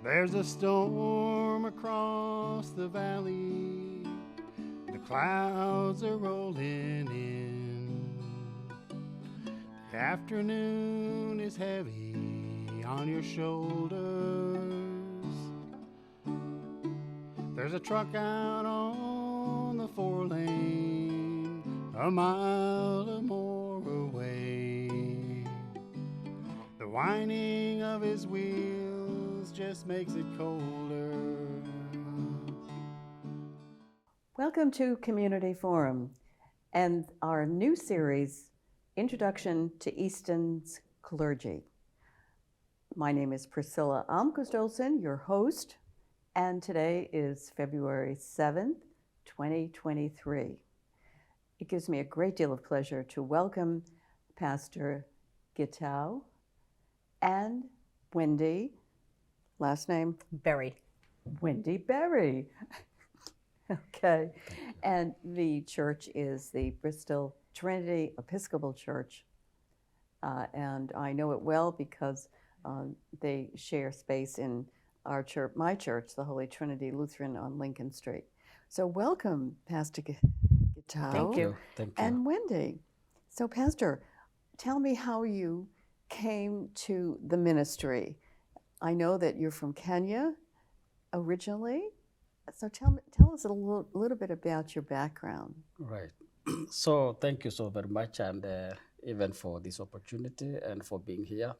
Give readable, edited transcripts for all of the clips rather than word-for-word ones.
There's a storm across the valley. The clouds are rolling in. The afternoon is heavy on your shoulders. There's a truck out on the 4-lane, a mile or more away. The whining of his wheels just makes it colder. Welcome to Community Forum and our new series, Introduction to Easton's Clergy. My name is Priscilla Almquist-Olsen, your host, and today is February 7th, 2023. It gives me a great deal of pleasure to welcome Pastor Gitau and Wendy, last name? Berry. Wendy Berry. Okay, and the church is the Bristol Trinity Episcopal Church, and I know it well because they share space in our church, my church, the Holy Trinity Lutheran on Lincoln Street. So welcome, Pastor Gitau. Thank you. Thank you. And Wendy. So Pastor, tell me how you came to the ministry. I know that you're from Kenya originally. So tell us a little bit about your background. Right. So thank you so very much, and even for this opportunity and for being here.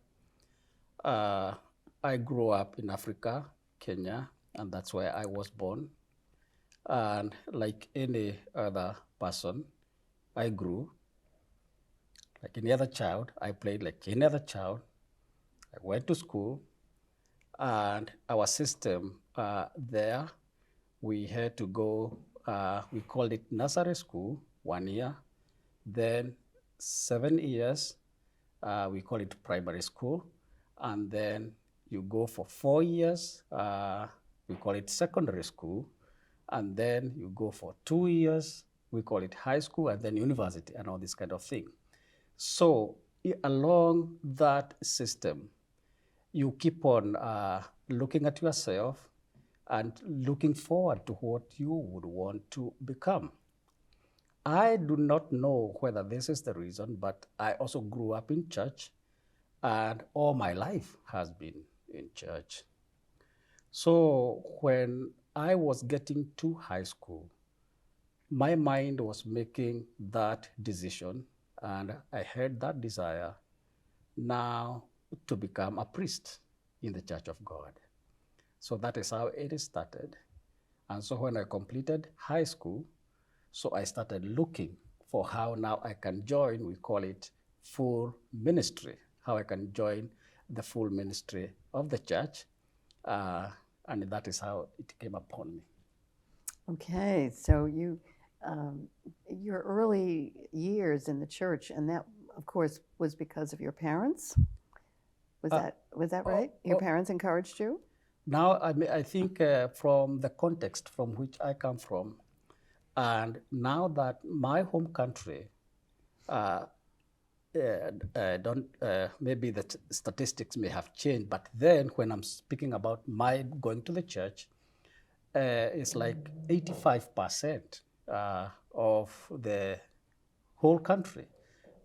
I grew up in Africa, Kenya, and that's where I was born. And like any other person, I grew. Like any other child, I played like any other child. I went to school, and our system there, we had to go, we called it nursery school, 1 year. Then 7 years, we call it primary school. And then you go for 4 years, we call it secondary school. And then you go for 2 years, we call it high school, and then university and all this kind of thing. So along that system, you keep on looking at yourself and looking forward to what you would want to become. I do not know whether this is the reason, but I also grew up in church, and all my life has been in church. So when I was getting to high school, my mind was making that decision, and I had that desire now to become a priest in the Church of God. So that is how it started. And so when I completed high school, so I started looking for how now I can join, we call it full ministry, how I can join the full ministry of the church. And that is how it came upon me. Okay, so you, your early years in the church, and that, of course, was because of your parents? Was that right? Your parents encouraged you? Now, I think from the context from which I come from, and now that my home country, maybe the statistics may have changed, but then when I'm speaking about my going to the church, it's like 85% of the whole country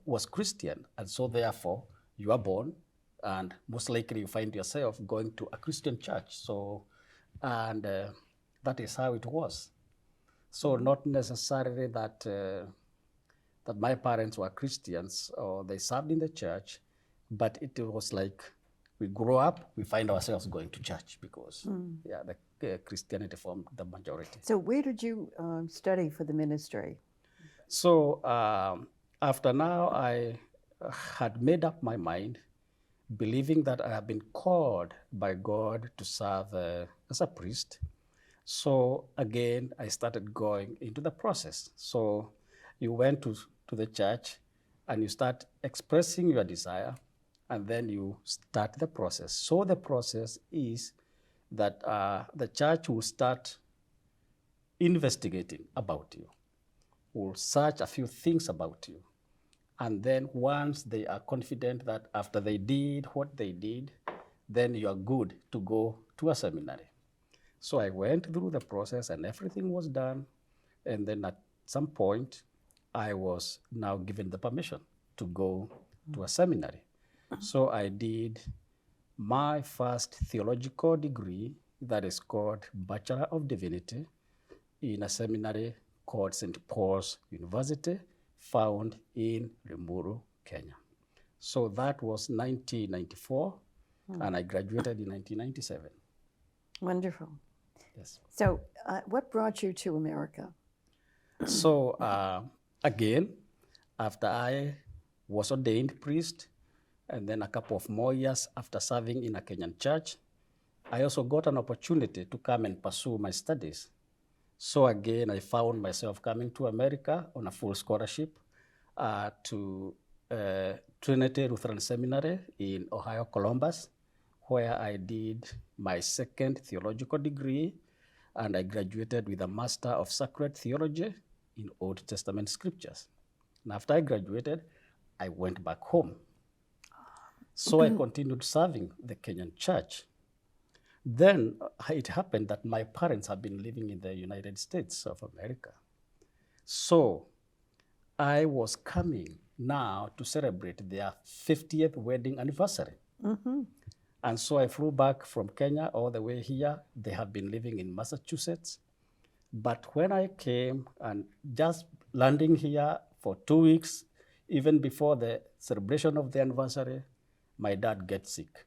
was Christian. And so therefore, you are born, and most likely you find yourself going to a Christian church. So, and that is how it was. So not necessarily that that my parents were Christians or they served in the church, but it was like we grow up, we find ourselves going to church because the Christianity formed the majority. So where did you study for the ministry? So after now, I had made up my mind, believing that I have been called by God to serve as a priest. So again, I started going into the process. So you went to the church and you start expressing your desire, and then you start the process. So the process is that the church will start investigating about you, will search a few things about you. And then once they are confident that after they did what they did, then you are good to go to a seminary. So I went through the process and everything was done. And then at some point, I was now given the permission to go to a seminary. So I did my first theological degree, that is called Bachelor of Divinity, in a seminary called St. Paul's University, found in Limuru, Kenya. So that was 1994, and I graduated in 1997. Wonderful. Yes. So what brought you to America? So again, after I was ordained priest, and then a couple of more years after serving in a Kenyan church, I also got an opportunity to come and pursue my studies. So again, I found myself coming to America on a full scholarship to Trinity Lutheran Seminary in Ohio, Columbus, where I did my second theological degree, and I graduated with a Master of Sacred Theology in Old Testament Scriptures. And after I graduated, I went back home. So I continued serving the Kenyan church. Then it happened that my parents have been living in the United States of America. So I was coming now to celebrate their 50th wedding anniversary. And so I flew back from Kenya all the way here. They have been living in Massachusetts. But when I came and just landing here for 2 weeks, even before the celebration of the anniversary, my dad gets sick.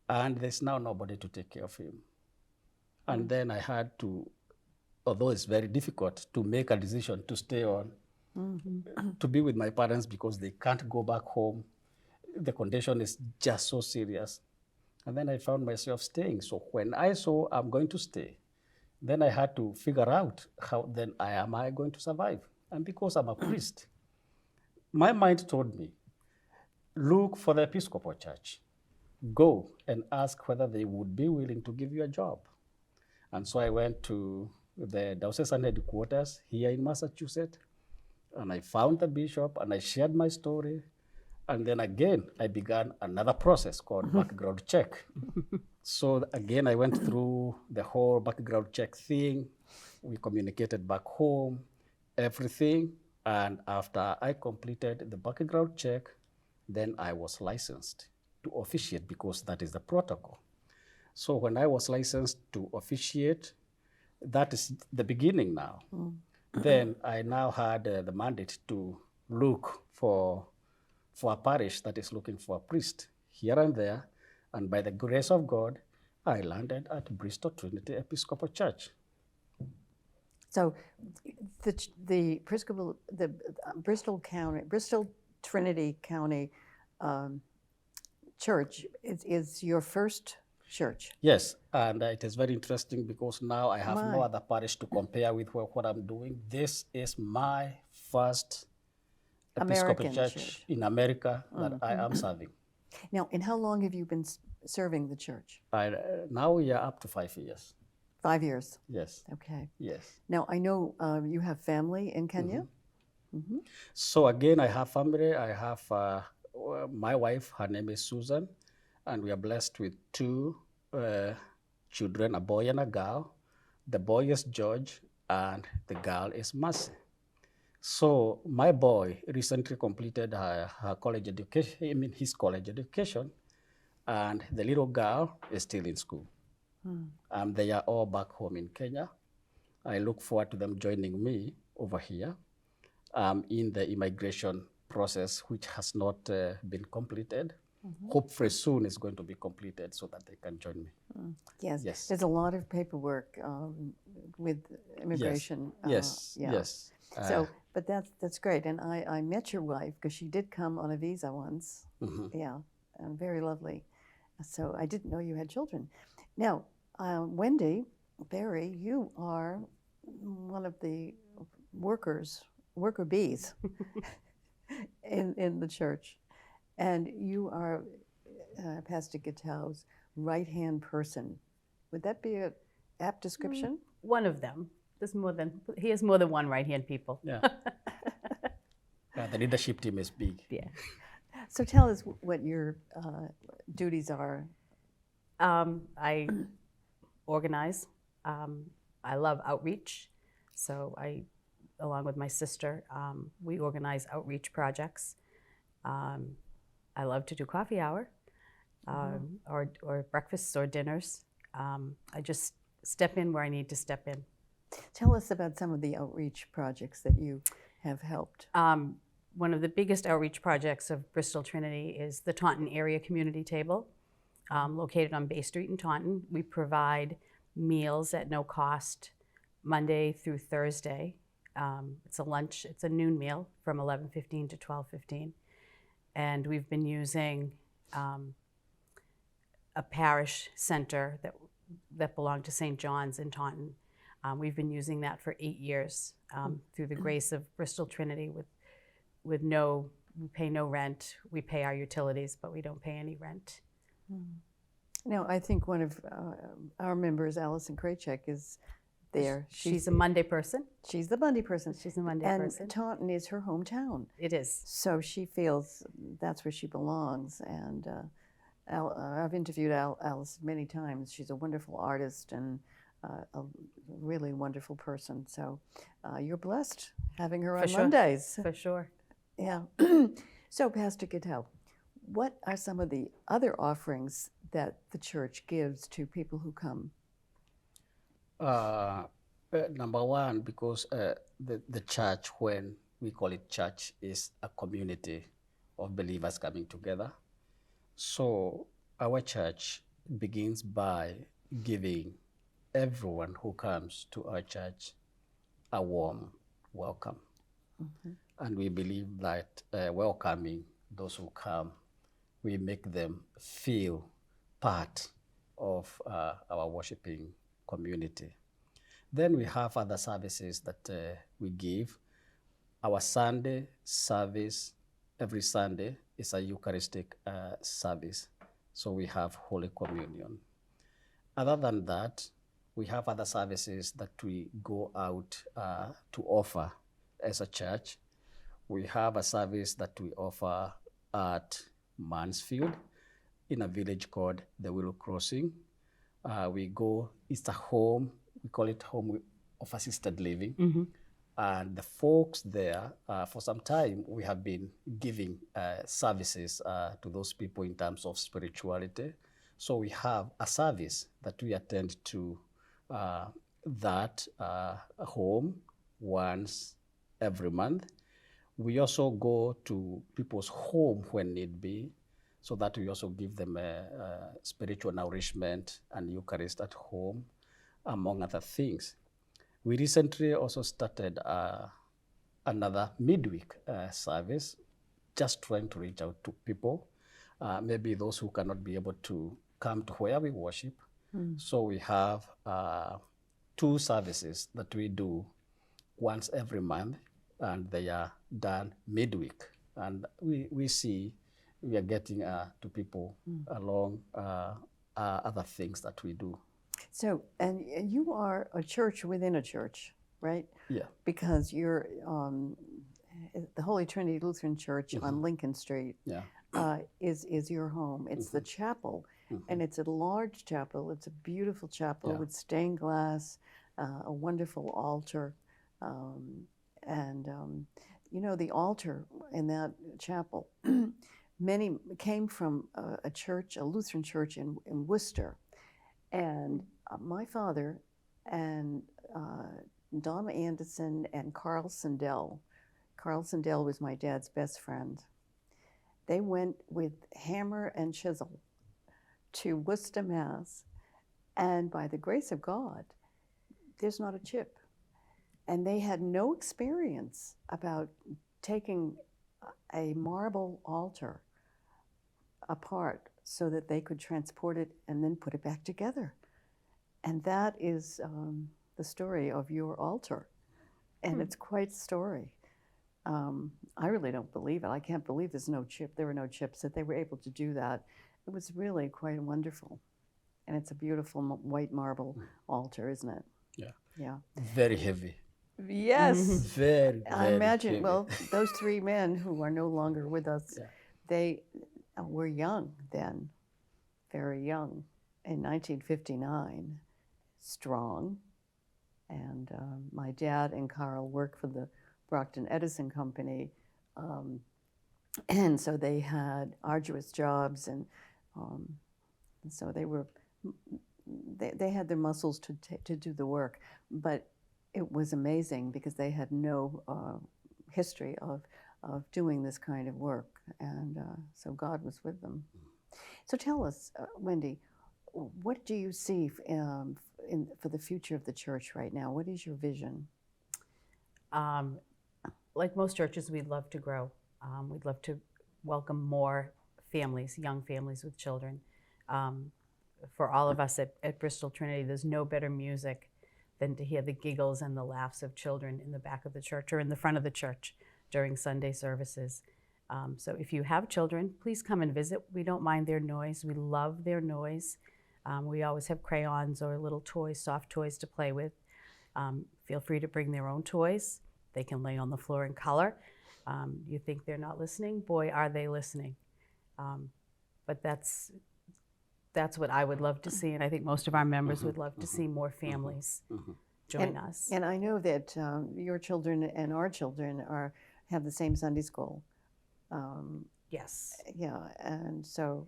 And there's now nobody to take care of him. And then I had to, although it's very difficult, to make a decision to stay on, to be with my parents because they can't go back home. The condition is just so serious. And then I found myself staying. So when I saw I'm going to stay, then I had to figure out how then am I going to survive? And because I'm a priest, my mind told me, look for the Episcopal Church. Go and ask whether they would be willing to give you a job. And so I went to the diocesan headquarters here in Massachusetts, and I found the bishop, and I shared my story. And then again, I began another process called background check. So again, I went through the whole background check thing. We communicated back home, everything. And after I completed the background check, then I was licensed to officiate because that is the protocol. So when I was licensed to officiate, that is the beginning now. Then I now had the mandate to look for a parish that is looking for a priest here and there. And by the grace of God, I landed at Bristol Trinity Episcopal Church. So the Episcopal, the Bristol Trinity County Church is your first church. Yes, and it is very interesting because now I have no other parish to compare with what I'm doing. This is my first Episcopal church in America that I am serving. Now, and how long have you been serving the church? Now we are up to 5 years. 5 years? Yes. Okay. Yes. Now, I know you have family in Kenya? So again, I have family. I have my wife, her name is Susan, and we are blessed with 2 children, a boy and a girl. The boy is George, and the girl is Mercy. So my boy recently completed her college education, his college education, and the little girl is still in school. They are all back home in Kenya. I look forward to them joining me over here in the immigration process, which has not been completed. Hopefully soon it's going to be completed so that they can join me. Yes. There's a lot of paperwork with immigration. Yes. So, but that's great. And I met your wife because she did come on a visa once. Yeah, very lovely. So I didn't know you had children. Now, Wendy, Barry, you are one of the worker bees in the church. And you are Pastor Gitau's right-hand person. Would that be an apt description? One of them. He has more than one right-hand people. Yeah. The leadership team is big. Yeah. So tell us what your duties are. I organize. I love outreach. So along with my sister, we organize outreach projects. I love to do coffee hour or breakfasts or dinners. I just step in where I need to step in. Tell us about some of the outreach projects that you have helped. One of the biggest outreach projects of Bristol Trinity is the Taunton Area Community Table, located on Bay Street in Taunton. We provide meals at no cost Monday through Thursday. It's a noon meal from 11:15 to 12:15. And we've been using a parish center that belonged to St. John's in Taunton. We've been using that for 8 years through the grace of Bristol Trinity we pay no rent. We pay our utilities, but we don't pay any rent. Now, I think one of our members, Allison Kraychek, is there. She's a Monday person. She's the Monday person. She's a Monday person. And Taunton is her hometown. It is. So she feels that's where she belongs. And I've interviewed Alice many times. She's a wonderful artist and a really wonderful person. So you're blessed having her on Mondays. For sure. Yeah. So, Pastor Gitau, what are some of the other offerings that the church gives to people who come? Number one, because the church, when we call it church, is a community of believers coming together. So our church begins by giving everyone who comes to our church a warm welcome. Mm-hmm. And we believe that welcoming those who come, we make them feel part of our worshiping community. Then we have other services that we give. Our Sunday service, every Sunday, is a Eucharistic service. So we have Holy Communion. Other than that, we have other services that we go out to offer as a church. We have a service that we offer at Mansfield in a village called the Willow Crossing. It's a home, we call it home of assisted living. Mm-hmm. And the folks there, for some time, we have been giving services to those people in terms of spirituality. So we have a service that we attend to that home once every month. We also go to people's home when need be, so that we also give them spiritual nourishment and Eucharist at home, among other things. We recently also started another midweek service, just trying to reach out to people, maybe those who cannot be able to come to where we worship. Mm. So we have 2 services that we do once every month, and they are done midweek. And we see we are getting to people along other things that we do. So, and you are a church within a church, right? Yeah. Because you're the Holy Trinity Lutheran Church on Lincoln Street. Yeah. Is your home. It's the chapel, and it's a large chapel. It's a beautiful chapel with stained glass, a wonderful altar, and the altar in that chapel. Many came from a church, a Lutheran church in Worcester, and my father and Donna Anderson and Carl Sandell. Carl Sandell was my dad's best friend. They went with hammer and chisel to Worcester, Mass, and by the grace of God, there's not a chip. And they had no experience about taking a marble altar apart so that they could transport it and then put it back together. And that is the story of your altar. And it's quite a story. I really don't believe it. I can't believe there's no chip. There were no chips, that they were able to do that. It was really quite wonderful. And it's a beautiful white marble altar, isn't it? Yeah. Yeah. Very heavy. Yes. Very I imagine, heavy. well, those 3 men who are no longer with us, they were young then, very young, in 1959, strong. And my dad and Carl worked for the Brockton Edison Company, and so they had arduous jobs, and so they had their muscles to do the work. But it was amazing because they had no history of doing this kind of work, and so God was with them. So tell us, Wendy, what do you see for the future of the church right now? What is your vision? Like most churches, we'd love to grow. We'd love to welcome more families, young families with children. For all of us at Bristol Trinity, there's no better music than to hear the giggles and the laughs of children in the back of the church or in the front of the church during Sunday services. So if you have children, please come and visit. We don't mind their noise. We love their noise. We always have crayons or little toys, soft toys to play with. Feel free to bring their own toys. They can lay on the floor and color. You think they're not listening? Boy, are they listening. But that's what I would love to see, and I think most of our members would love to see more families join us. And I know that your children and our children have the same Sunday school. Yes. Yeah, and so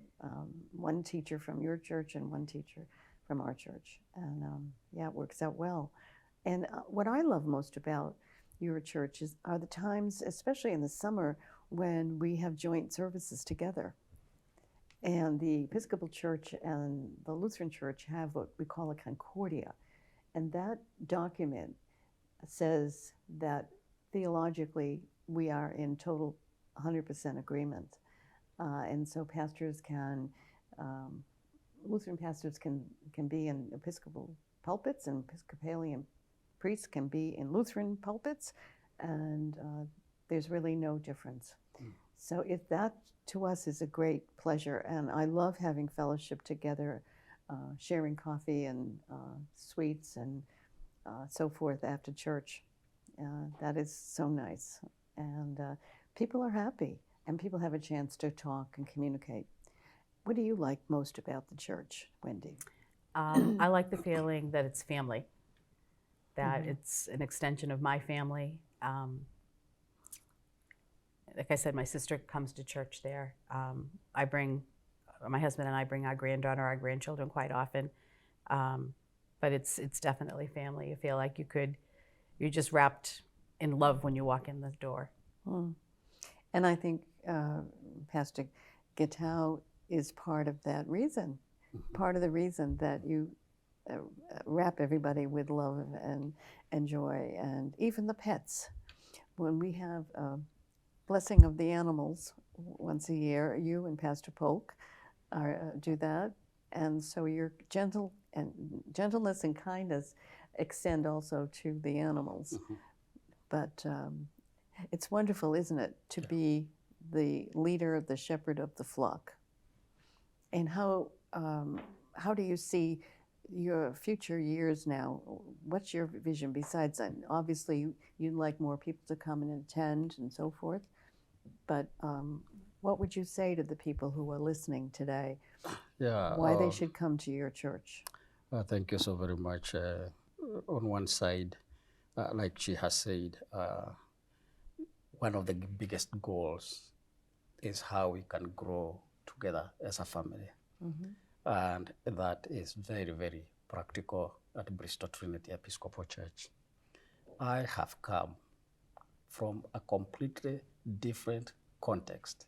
one teacher from your church and one teacher from our church, and yeah, it works out well. And what I love most about your church are the times, especially in the summer, when we have joint services together. And the Episcopal Church and the Lutheran Church have what we call a Concordia. And that document says that theologically we are in total 100% agreement. And so Lutheran pastors can be in Episcopal pulpits, and Episcopalian priests can be in Lutheran pulpits, and there's really no difference. So that to us is a great pleasure, and I love having fellowship together, sharing coffee and sweets and so forth after church. That is so nice, and people are happy, and people have a chance to talk and communicate. What do you like most about the church, Wendy? I like the feeling that it's family, that it's an extension of my family. Like I said, my sister comes to church there. My husband and I bring our granddaughter, our grandchildren quite often. But it's definitely family. You feel like you're just wrapped in love when you walk in the door. And I think Pastor Gitau is part of that reason, part of the reason that you wrap everybody with love and joy, and even the pets. When we have blessing of the animals once a year, you and Pastor Polk do that, and so your gentleness and kindness extend also to the animals. But it's wonderful, isn't it, to be the leader, the shepherd of the flock. And how do you see your future years now? What's your vision besides that? Obviously, you'd like more people to come and attend and so forth. But what would you say to the people who are listening today? Why they should come to your church? Thank you so very much. On one side, like she has said, one of the biggest goals is how we can grow together as a family. And that is very, very practical at Bristol Trinity Episcopal Church. I have come from a completely different context,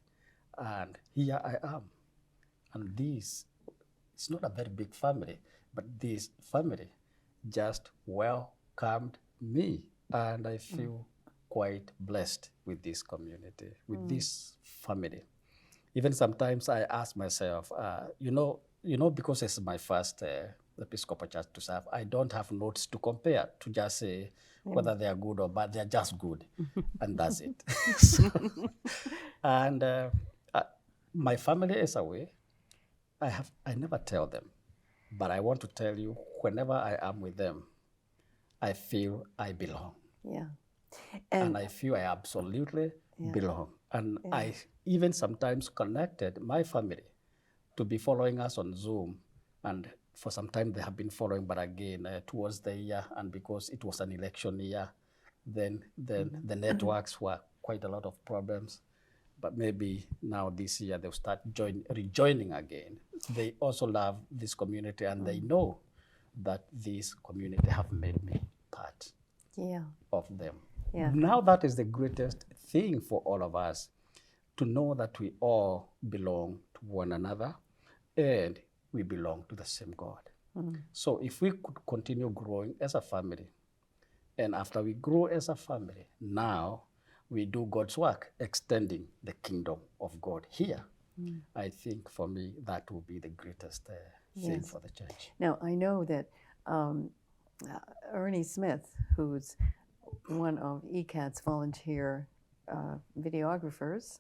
and here I am. And this is not a very big family, but this family just welcomed me, and I feel quite blessed with this community, with this family. Even sometimes I ask myself, because it's my first Episcopal church to serve, I don't have notes to compare to just say whether they are good or bad. They are just good, and that's it. And my family is away. I never tell them, but I want to tell you, whenever I am with them, I feel I belong. Yeah. And I feel I absolutely belong. And even sometimes connected my family to be following us on Zoom. And for some time they have been following, but again, towards the year, and because it was an election year, then the networks were quite a lot of problems. But maybe now this year they'll start rejoining again. They also love this community, and they know that this community have made me part of them. Yeah. Now that is the greatest thing for all of us, to know that we all belong to one another and we belong to the same God. So if we could continue growing as a family, and after we grow as a family, now we do God's work, extending the kingdom of God here. I think for me, that will be the greatest thing for the church. Now, I know that Ernie Smith, who's one of ECAT's volunteer videographers,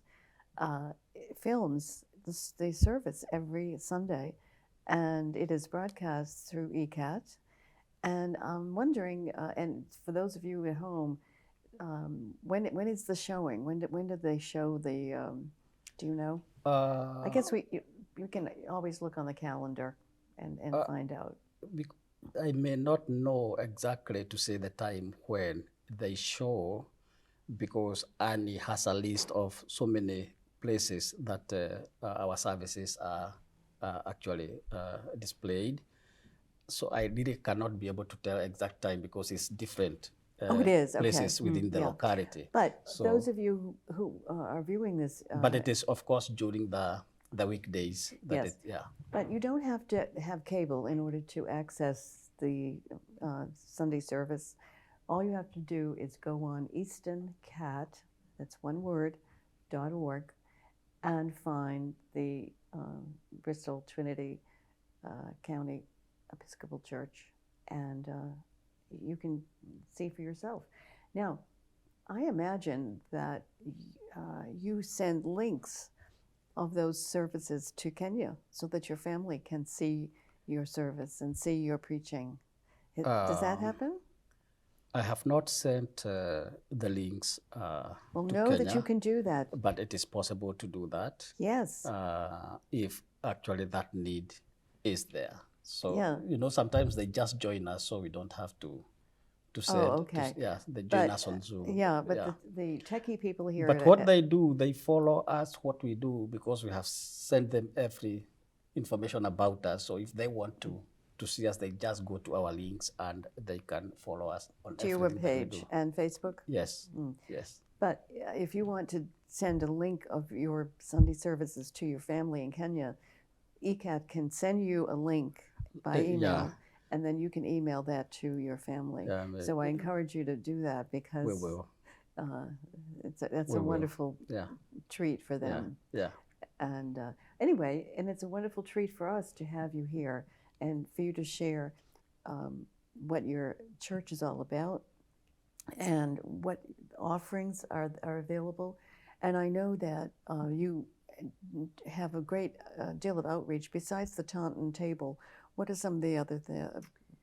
films the service every Sunday, and it is broadcast through ECAT. And I'm wondering, and for those of you at home, when is the showing? When did they show the? Do you know? I guess you can always look on the calendar and find out. I may not know exactly to say the time when they show, because Annie has a list of so many places that our services are actually displayed. So I really cannot be able to tell exact time, because it's different it is. places Okay. within the locality. But So, those of you who are viewing this, but it is, of course, during the weekdays. That Yes. yeah. but you don't have to have cable in order to access the Sunday service. All you have to do is go on eastoncat, that's one word, .org, and find the Bristol Trinity County Episcopal Church, and you can see for yourself. Now, I imagine that you send links of those services to Kenya so that your family can see your service and see your preaching. Does that happen? I have not sent the links Well, to know Kenya, that you can do that. but it is possible to do that. Yes. If actually that need is there. So, Yeah. sometimes they just join us, so we don't have to send. Okay. They join But, us on Zoom. Yeah, but the techie people here. But what they do, they follow us, what we do, because we have sent them every information about us. So if they want to see us, they just go to our links and they can follow us on to your everything that we webpage do. and Facebook. Yes, yes. But if you want to send a link of your Sunday services to your family in Kenya, ECAT can send you a link by email, and then you can email that to your family. Yeah, so I encourage you to do that, because we will. That's a wonderful treat for them. Yeah. And anyway, and it's a wonderful treat for us to have you here and for you to share what your church is all about and what offerings are available. And I know that you have a great deal of outreach. Besides the Taunton Table, what are some of the other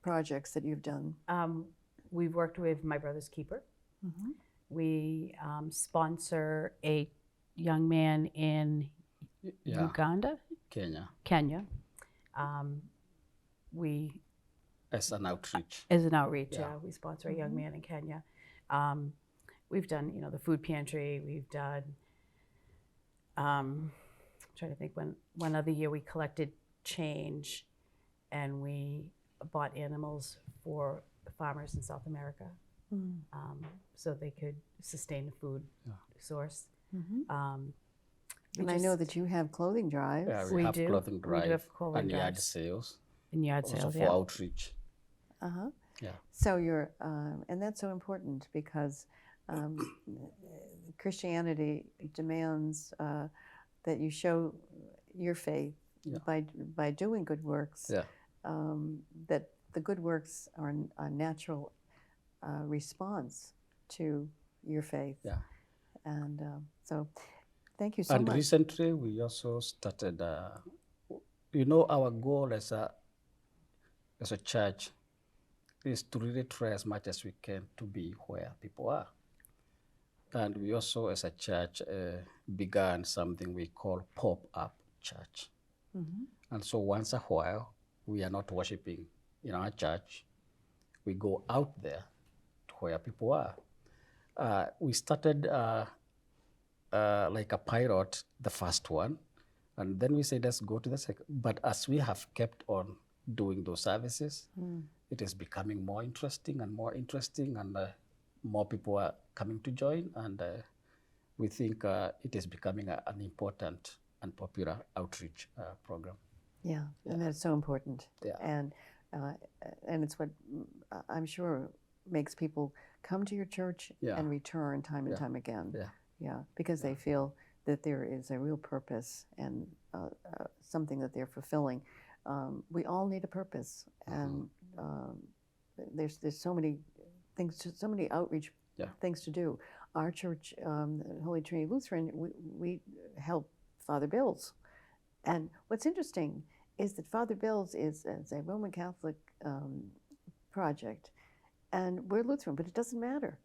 projects that you've done? We've worked with My Brother's Keeper. Mm-hmm. We sponsor a young man in Uganda, Kenya. We as an outreach. We sponsor a young man in Kenya. We've done, the food pantry. We've done. I'm trying to think one other year we collected change, and we bought animals for farmers in South America, so they could sustain the food source. Mm-hmm. And I know that you have clothing drives. Yeah, we have clothing drive. We do have clothing and drives. yard sales. And yard also sales, for outreach. Uh-huh. Yeah. So you're, and that's so important, because Christianity demands that you show your faith by doing good works. Yeah. That the good works are a natural response to your faith. Yeah. And so, thank you so and much. And recently, we also started. Our goal as a church is to really try as much as we can to be where people are. And we also, as a church, began something we call pop-up church. And so once a while, we are not worshiping in our church. We go out there to where people are. We started like a pilot, the first one, and then we said, let's go to the second. But as we have kept on doing those services, it is becoming more interesting, and more people are coming to join, and we think it is becoming an important and popular outreach program. Yeah, and that's so important. Yeah. And it's what I'm sure makes people come to your church and return time and time again. Yeah, because they feel that there is a real purpose and something that they're fulfilling. We all need a purpose, and there's so many things, so many outreach things to do. Our church, Holy Trinity Lutheran, we help Father Bills, and what's interesting is that Father Bills is a Roman Catholic project, and we're Lutheran, but it doesn't matter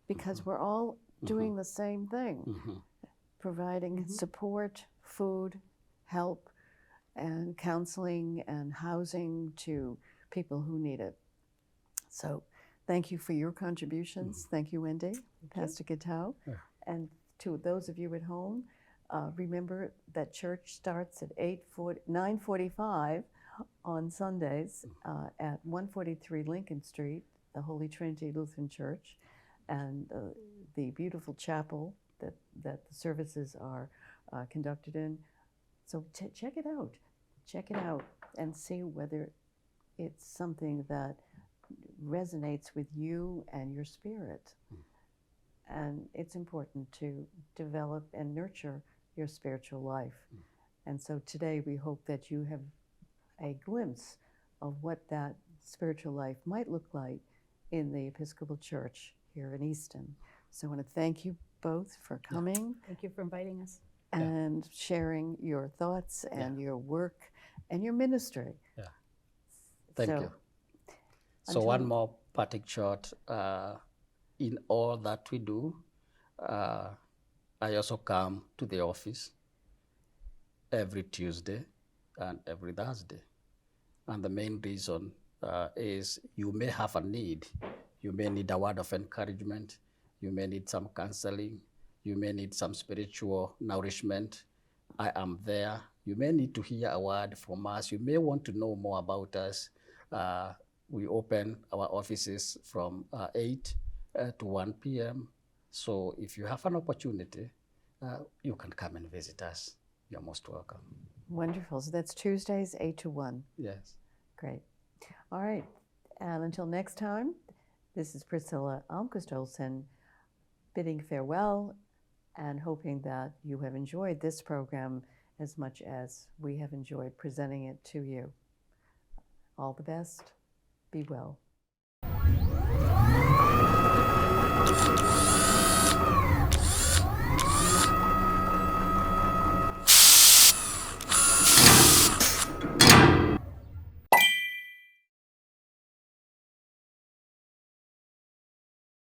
because we're all doing the same thing, providing support, food, help, and counseling and housing to people who need it. So thank you for your contributions. Thank you, Wendy, Pastor Gitau. And to those of you at home, remember that church starts at 9:45 on Sundays at 143 Lincoln Street, the Holy Trinity Lutheran Church, and the beautiful chapel that the services are conducted in. So check it out. Check it out and see whether it's something that resonates with you and your spirit. And it's important to develop and nurture your spiritual life. And so today we hope that you have a glimpse of what that spiritual life might look like in the Episcopal Church here in Easton. So I want to thank you both for coming. Thank you for inviting us. And sharing your thoughts and your work and your ministry. Thank you. So one more parting shot. In all that we do, I also come to the office every Tuesday and every Thursday. And the main reason is you may have a need. You may need a word of encouragement. You may need some counseling. You may need some spiritual nourishment. I am there. You may need to hear a word from us. You may want to know more about us. We open our offices from 8 to 1 p.m. So if you have an opportunity, you can come and visit us. You're most welcome. Wonderful. So that's Tuesdays, 8 to 1. Yes. Great. All right. And until next time, this is Priscilla Almquist-Olsen bidding farewell and hoping that you have enjoyed this program as much as we have enjoyed presenting it to you. All the best. Be well.